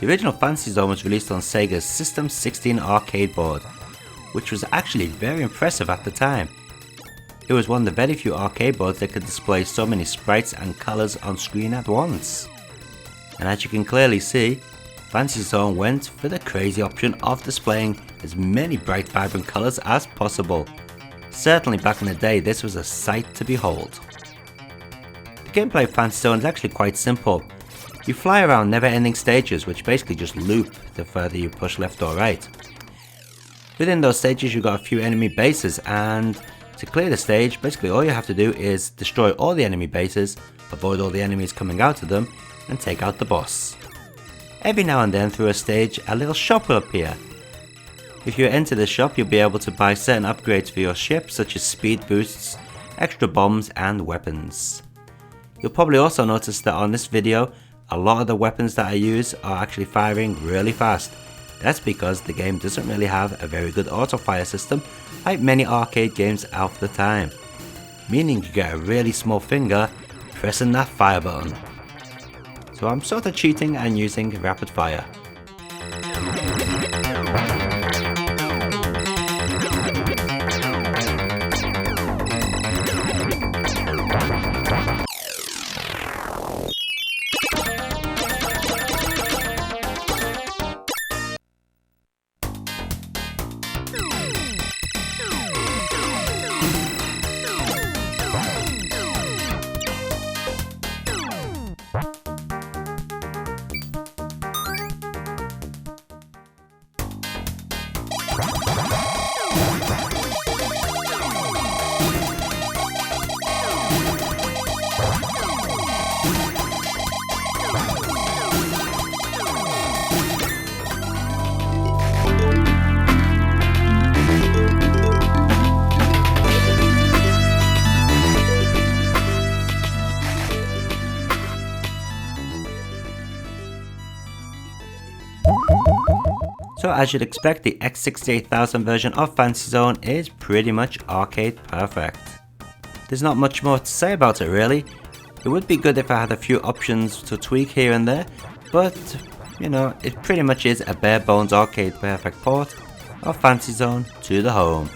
The original Fantasy Zone was released on Sega's System 16 arcade board, which was actually very impressive at the time. It was one of the very few arcade boards that could display so many sprites and colours on screen at once. And as you can clearly see, Fantasy Zone went for the crazy option of displaying as many bright vibrant colours as possible. Certainly back in the day, this was a sight to behold. The gameplay of Fantasy Zone is actually quite simple. You fly around never-ending stages which basically just loop the further you push left or right. Within those stages you've got a few enemy bases, and to clear the stage, basically all you have to do is destroy all the enemy bases, avoid all the enemies coming out of them, and take out the boss. Every now and then through a stage, a little shop will appear. If you enter the shop, you'll be able to buy certain upgrades for your ship, such as speed boosts, extra bombs and weapons. You'll probably also notice that on this video, a lot of the weapons that I use are actually firing really fast. That's because the game doesn't really have a very good auto fire system like many arcade games of the time, meaning you get a really small finger pressing that fire button. So I'm sort of cheating and using rapid fire. So as you'd expect, the X68000 version of Fantasy Zone is pretty much arcade perfect. There's not much more to say about it really. It would be good if I had a few options to tweak here and there, but you know, it pretty much is a bare bones arcade perfect port of Fantasy Zone to the home.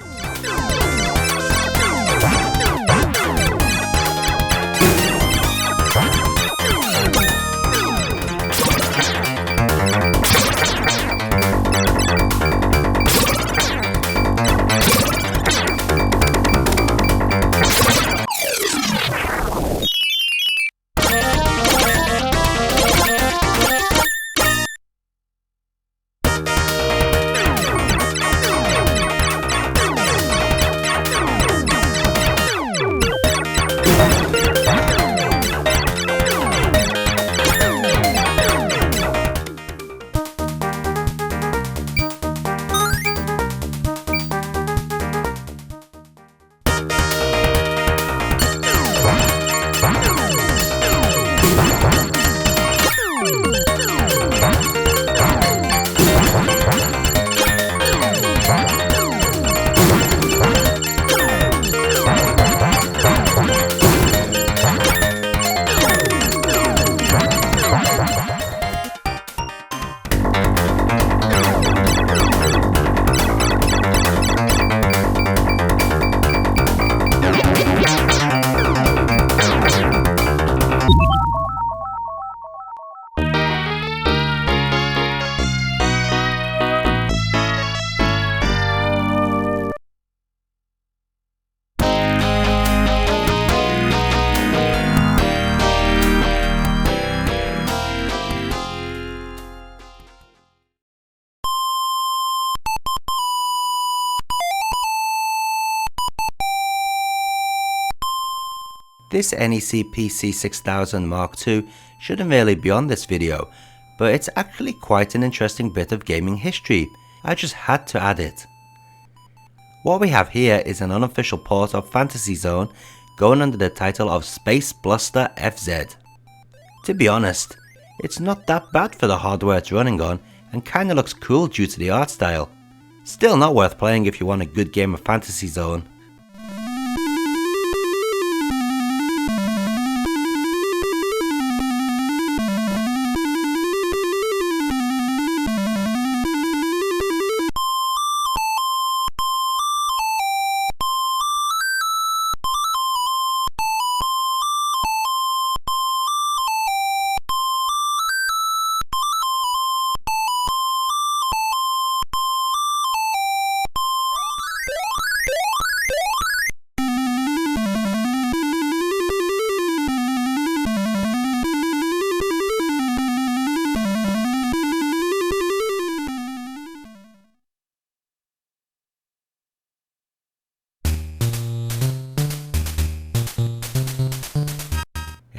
This NEC PC60001 MKII shouldn't really be on this video, but it's actually quite an interesting bit of gaming history. I just had to add it. What we have here is an unofficial port of Fantasy Zone going under the title of Space Bluster FZ. To be honest, it's not that bad for the hardware it's running on and kinda looks cool due to the art style. Still not worth playing if you want a good game of Fantasy Zone.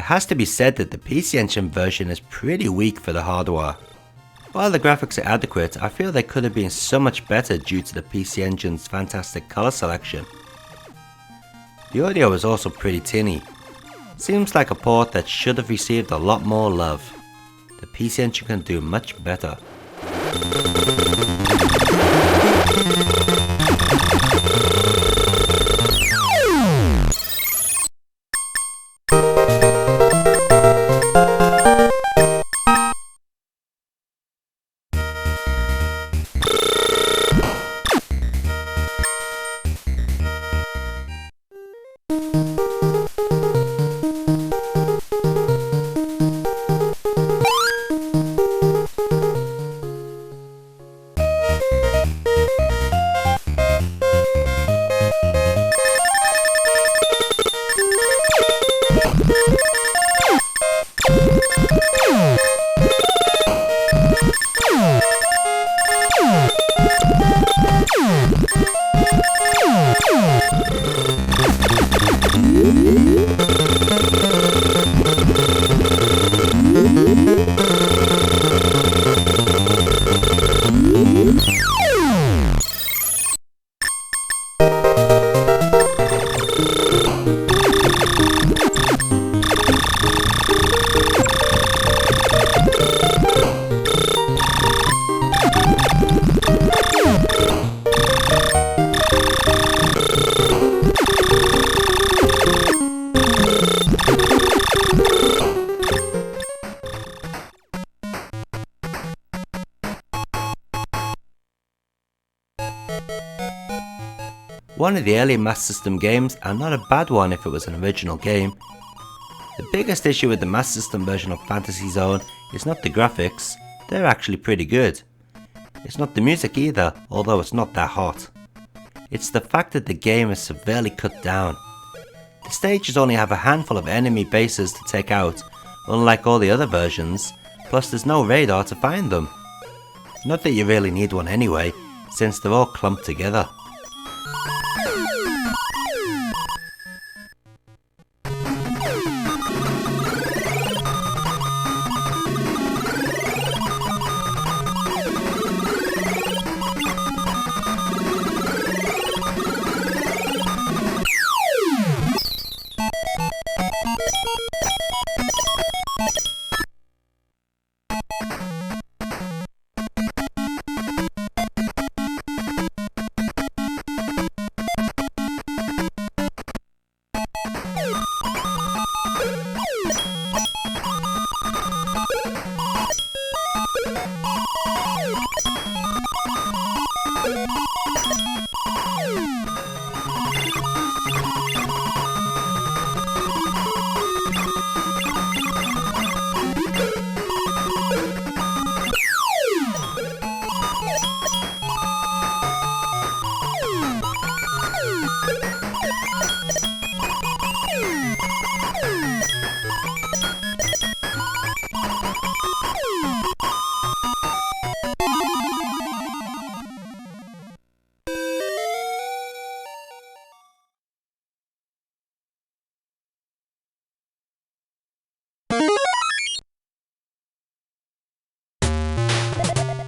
has to be said that the PC Engine version is pretty weak for the hardware. While the graphics are adequate, I feel they could have been so much better due to the PC Engine's fantastic colour selection. The audio is also pretty tinny. Seems like a port that should have received a lot more love. The PC Engine can do much better. One of the early Master System games, and not a bad one if it was an original game. The biggest issue with the Master System version of Fantasy Zone is not the graphics, they're actually pretty good. It's not the music either, although it's not that hot. It's the fact that the game is severely cut down. The stages only have a handful of enemy bases to take out, unlike all the other versions, plus there's no radar to find them. Not that you really need one anyway, since they're all clumped together.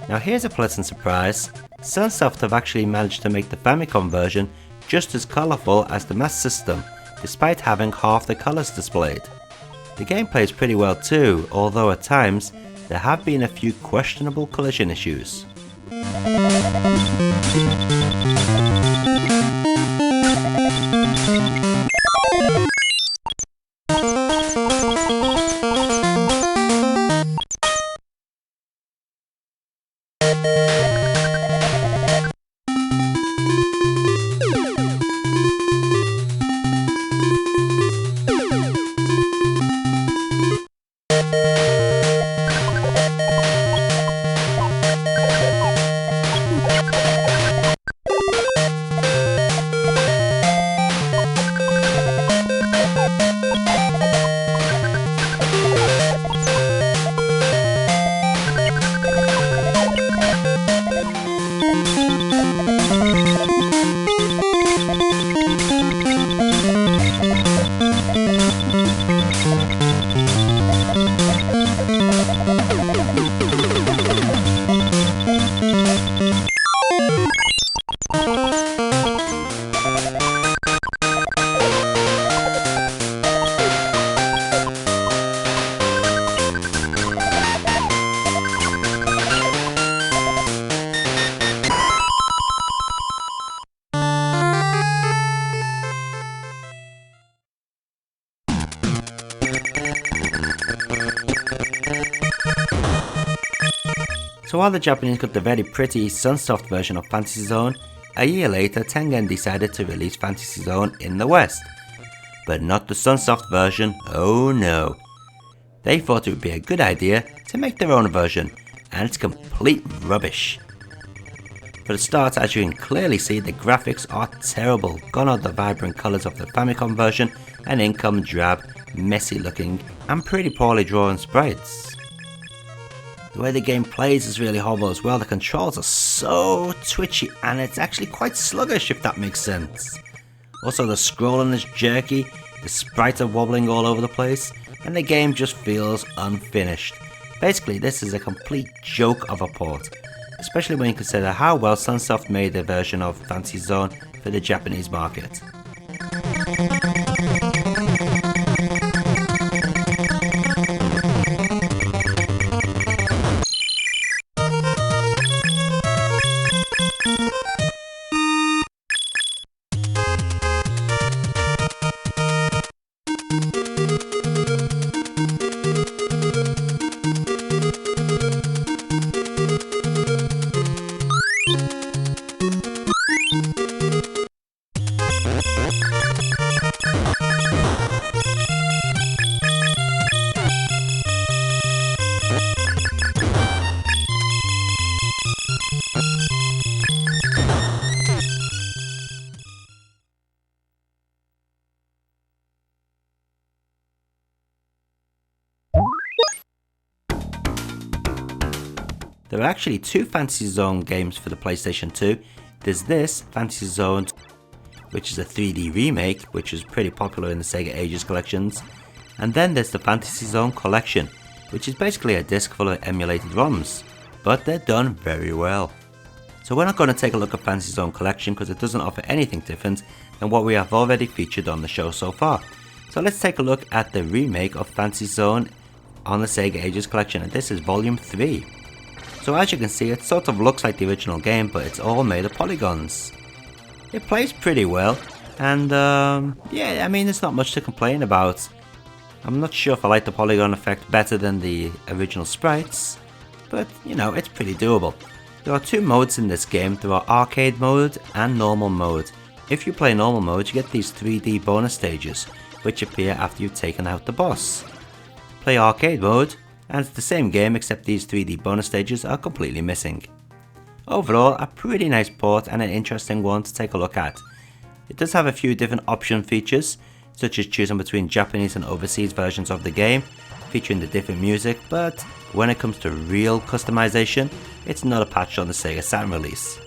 Now here's a pleasant surprise. Sunsoft have actually managed to make the Famicom version just as colourful as the Master System, despite having half the colours displayed. The game plays pretty well too, although at times there have been a few questionable collision issues. So while the Japanese got the very pretty Sunsoft version of Fantasy Zone, a year later Tengen decided to release Fantasy Zone in the West. But not the Sunsoft version, oh no. They thought it would be a good idea to make their own version, and it's complete rubbish. For the start, as you can clearly see, the graphics are terrible, gone are the vibrant colours of the Famicom version, and in come drab, messy looking and pretty poorly drawn sprites. The way the game plays is really horrible as well. The controls are so twitchy and it's actually quite sluggish, if that makes sense. Also the scrolling is jerky, the sprites are wobbling all over the place, and the game just feels unfinished. Basically this is a complete joke of a port, especially when you consider how well Sunsoft made their version of Fantasy Zone for the Japanese market. There are actually two Fantasy Zone games for the PlayStation 2. There's this, Fantasy Zone, which is a 3D remake, which was pretty popular in the Sega Ages collections. And then there's the Fantasy Zone Collection, which is basically a disc full of emulated ROMs. But they're done very well. So we're not going to take a look at Fantasy Zone Collection because it doesn't offer anything different than what we have already featured on the show so far. So let's take a look at the remake of Fantasy Zone on the Sega Ages collection, and this is Volume 3. So as you can see, it sort of looks like the original game, but it's all made of polygons. It plays pretty well, and yeah, I mean, there's not much to complain about. I'm not sure if I like the polygon effect better than the original sprites, but you know, it's pretty doable. There are two modes in this game. There are arcade mode and normal mode. If you play normal mode, you get these 3D bonus stages, which appear after you've taken out the boss. Play arcade mode, and it's the same game except these 3D bonus stages are completely missing. Overall, a pretty nice port and an interesting one to take a look at. It does have a few different option features, such as choosing between Japanese and overseas versions of the game, featuring the different music, but when it comes to real customization, it's not a patch on the Sega Saturn release.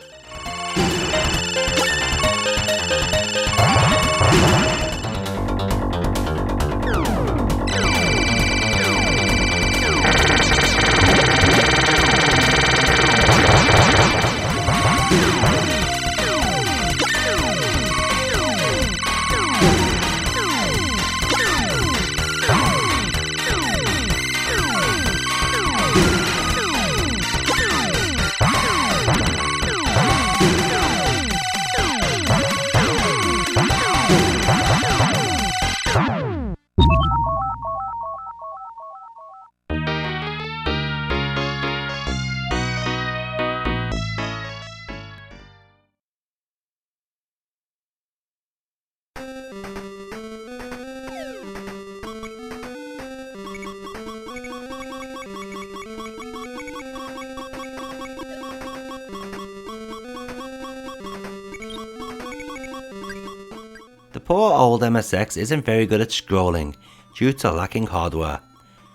The poor old MSX isn't very good at scrolling due to lacking hardware.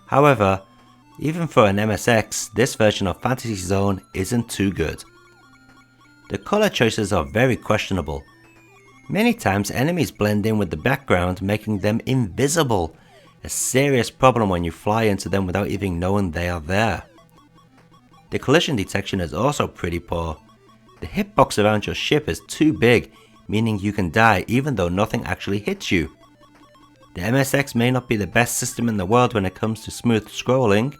However, even for an MSX, this version of Fantasy Zone isn't too good. The color choices are very questionable. Many times enemies blend in with the background, making them invisible, a serious problem when you fly into them without even knowing they are there. The collision detection is also pretty poor. The hitbox around your ship is too big, meaning you can die even though nothing actually hits you. The MSX may not be the best system in the world when it comes to smooth scrolling,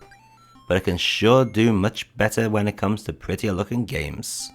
but it can sure do much better when it comes to prettier looking games.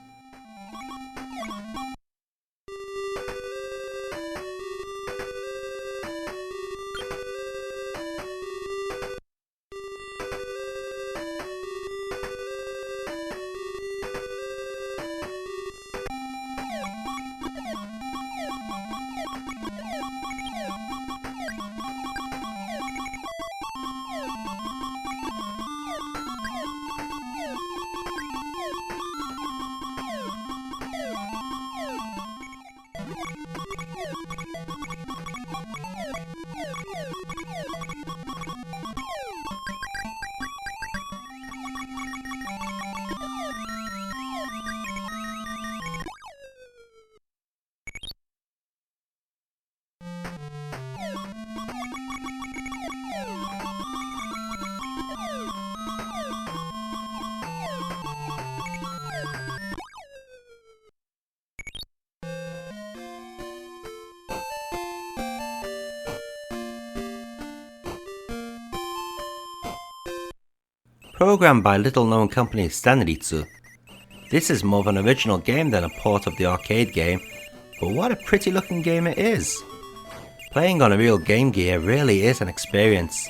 programmed by little-known company Stanritsu. This is more of an original game than a port of the arcade game, but what a pretty looking game it is. Playing on a real Game Gear really is an experience.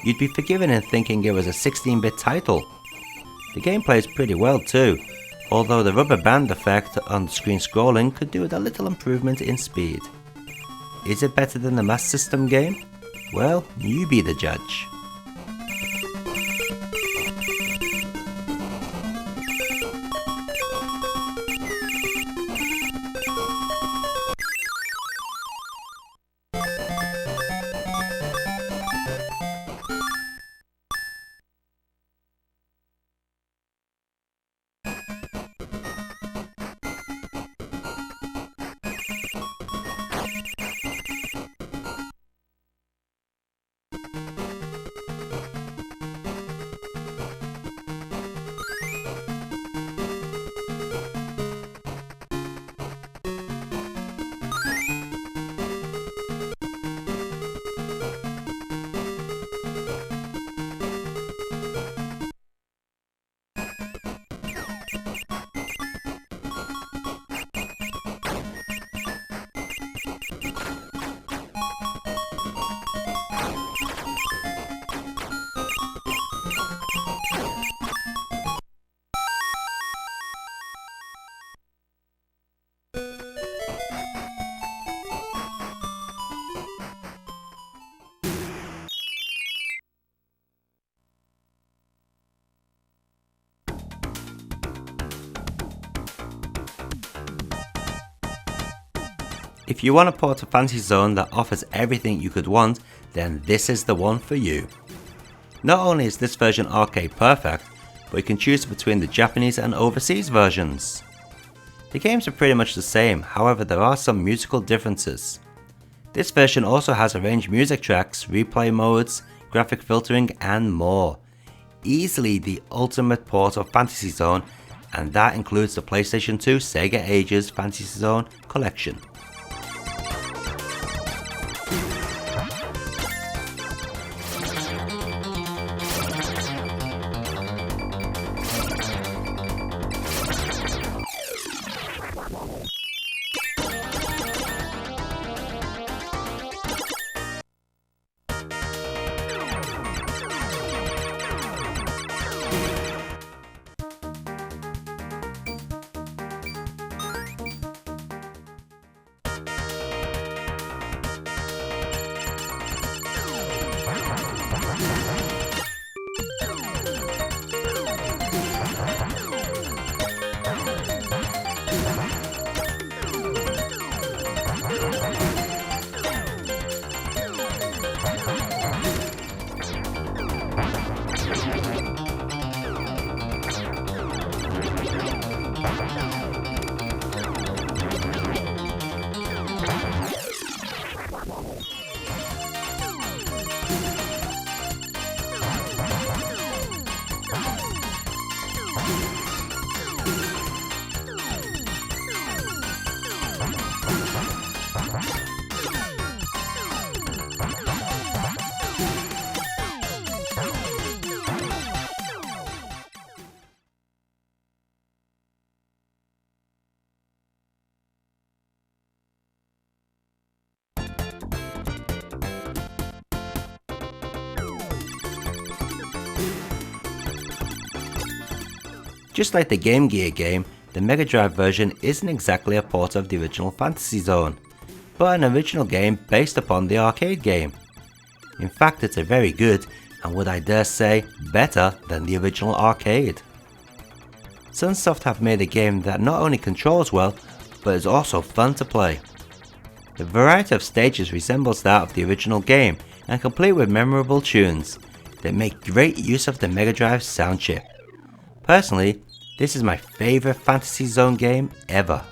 You'd be forgiven in thinking it was a 16-bit title. The game plays pretty well too, although the rubber band effect on screen scrolling could do with a little improvement in speed. Is it better than the Master System game? Well, you be the judge. If you want a port of Fantasy Zone that offers everything you could want, then this is the one for you. Not only is this version arcade perfect, but you can choose between the Japanese and overseas versions. The games are pretty much the same, however there are some musical differences. This version also has arranged music tracks, replay modes, graphic filtering and more. Easily the ultimate port of Fantasy Zone, and that includes the PlayStation 2 Sega Ages Fantasy Zone collection. Just like the Game Gear game, the Mega Drive version isn't exactly a port of the original Fantasy Zone, but an original game based upon the arcade game. In fact, it's a very good, and would I dare say, better than the original arcade. Sunsoft have made a game that not only controls well, but is also fun to play. The variety of stages resembles that of the original game, and complete with memorable tunes. They make great use of the Mega Drive sound chip. Personally, this is my favourite Fantasy Zone game ever.